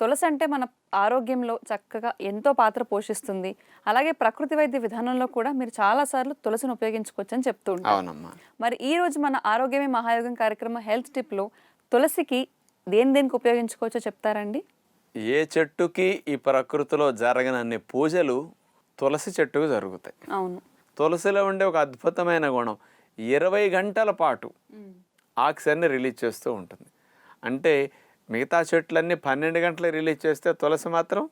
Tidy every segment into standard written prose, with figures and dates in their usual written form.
తులసి అంటే మన ఆరోగ్యంలో చక్కగా ఎంతో పాత్ర పోషిస్తుంది. అలాగే ప్రకృతి వైద్య విధానంలో కూడా మీరు చాలా సార్లు తులసిని ఉపయోగించుకోవచ్చని చెప్తూ ఉంటారు. అవునమ్మా. మరి ఈ రోజు మన ఆరోగ్యమే మహాయోగం కార్యక్రమం హెల్త్ టిప్‌లో తులసికి దేనికి ఉపయోగించుకోవచ్చో చెప్తారండి? ఏ చెట్టుకి ఈ ప్రకృతిలో జరగనన్ని పూజలు తులసి చెట్టుకు జరుగుతాయి. అవును. తులసిలో ఉండే ఒక అద్భుతమైన గుణం 20 గంటల పాటు ఆక్సిజన్ని రిలీజ్ చేస్తూ ఉంటుంది. అంటే మిగతా చెట్లన్నీ 12 గంటలు రిలీజ్ చేస్తే తులసి మాత్రం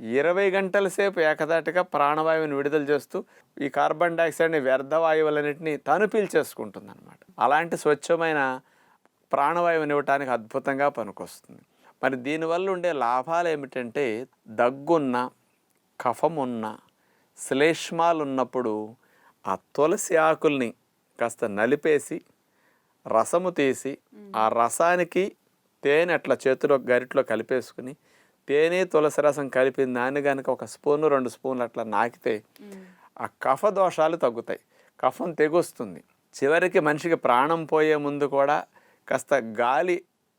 20 గంటల సేపు ఏకదాటిగా ప్రాణవాయువుని విడుదల చేస్తూ ఈ కార్బన్ డైఆక్సైడ్ని వ్యర్థ వాయువులన్నింటినీ తను పీల్చేసుకుంటుంది అనమాట. అలాంటి స్వచ్ఛమైన ప్రాణవాయువుని ఇవ్వటానికి అద్భుతంగా పనికొస్తుంది. మరి దీనివల్ల ఉండే లాభాలు ఏమిటంటే దగ్గున్న, కఫమున్న, శ్లేష్మాలు ఉన్నప్పుడు ఆ తులసి ఆకుల్ని కాస్త నలిపేసి రసము తీసి ఆ రసానికి తేనె అట్లా చేతిలో గరిట్లో కలిపేసుకుని తేనె తులసి రసం కలిపిన దాన్ని కనుక 1 స్పూను 2 స్పూన్లు అట్లా నాకితే ఆ కఫ దోషాలు తగ్గుతాయి, కఫం తెగొస్తుంది. చివరికి మనిషికి ప్రాణం పోయే ముందు కూడా కాస్త గాలి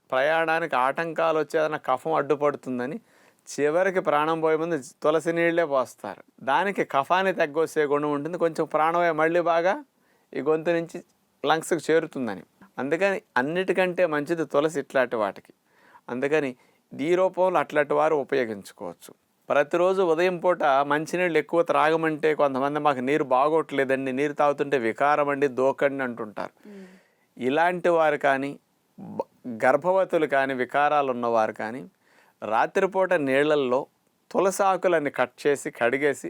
ప్రయాణానికి ఆటంకాలు వచ్చేదన్న కఫం అడ్డుపడుతుందని చివరికి ప్రాణం పోయే ముందు తులసి నీళ్ళే పోస్తారు. దానికి కఫాన్ని తగ్గొచ్చే గుణం ఉంటుంది. కొంచెం ప్రాణవాయు మళ్ళీ బాగా ఈ గొంతు నుంచి లంగ్స్కి చేరుతుందని. అందుకని అన్నిటికంటే మంచిది తులసి ఇట్లాంటి వాటికి. అందుకని ఈ రూపంలో అట్లాంటి వారు ఉపయోగించుకోవచ్చు. ప్రతిరోజు ఉదయం పూట మంచినీళ్ళు ఎక్కువ త్రాగమంటే కొంతమంది మాకు నీరు బాగోట్లేదండి, నీరు తాగుతుంటే వికారం అండి, దోకండి అంటుంటారు. ఇలాంటి వారు కానీ గర్భవతులు కానీ వికారాలు ఉన్నవారు కానీ రాత్రిపూట నీళ్ళల్లో తులసి ఆకులన్నీ కట్ చేసి కడిగేసి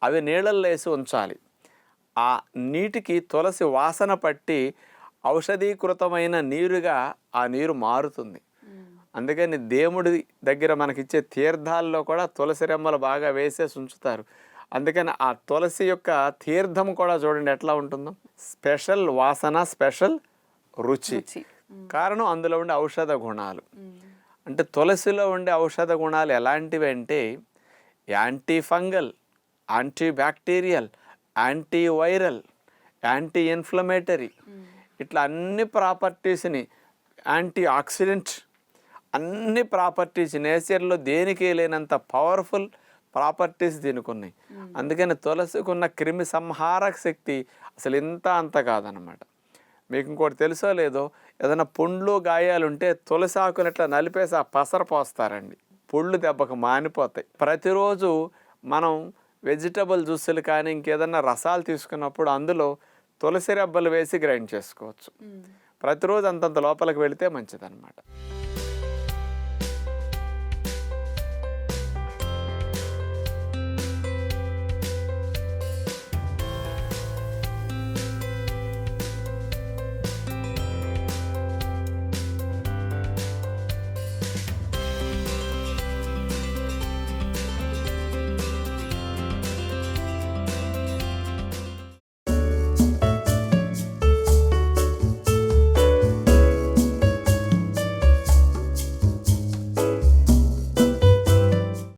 అవి నీళ్ళల్లో వేసి ఉంచాలి. ఆ నీటికి తులసి వాసన పట్టి ఔషధీకృతమైన నీరుగా ఆ నీరు మారుతుంది. అందుకని దేవుడి దగ్గర మనకిచ్చే తీర్థాల్లో కూడా తులసి రెమ్మలు బాగా వేసేసి ఉంచుతారు. అందుకని ఆ తులసి యొక్క తీర్థం కూడా చూడండి ఎట్లా ఉంటుందో, స్పెషల్ వాసన, స్పెషల్ రుచి. కారణం అందులో ఉండే ఔషధ గుణాలు. అంటే తులసిలో ఉండే ఔషధ గుణాలు ఎలాంటివి అంటే anti fungal, anti bacterial, anti viral, anti inflammatory, ఇట్లా అన్ని ప్రాపర్టీస్ని, యాంటీ ఆక్సిడెంట్, అన్ని ప్రాపర్టీస్ నేచర్లో దేనికి లేనంత పవర్ఫుల్ ప్రాపర్టీస్ దీనికి ఉన్నాయి. అందుకని తులసికి ఉన్న క్రిమి సంహారక శక్తి అసలు ఇంత అంత కాదనమాట. మీకు ఇంకోటి తెలుసో లేదో, ఏదైనా పుండ్లు గాయాలుంటే తులసి ఆకులు ఇట్లా నలిపేసి ఆ పసర పోస్తారండి, పుళ్ళు దెబ్బకు మానిపోతాయి. ప్రతిరోజు మనం వెజిటబుల్ జ్యూసులు కానీ ఇంకేదన్నా రసాలు తీసుకున్నప్పుడు అందులో తులసి రెబ్బలు వేసి గ్రైండ్ చేసుకోవచ్చు. ప్రతిరోజు అంతంత లోపలికి వెళితే మంచిదన్నమాట.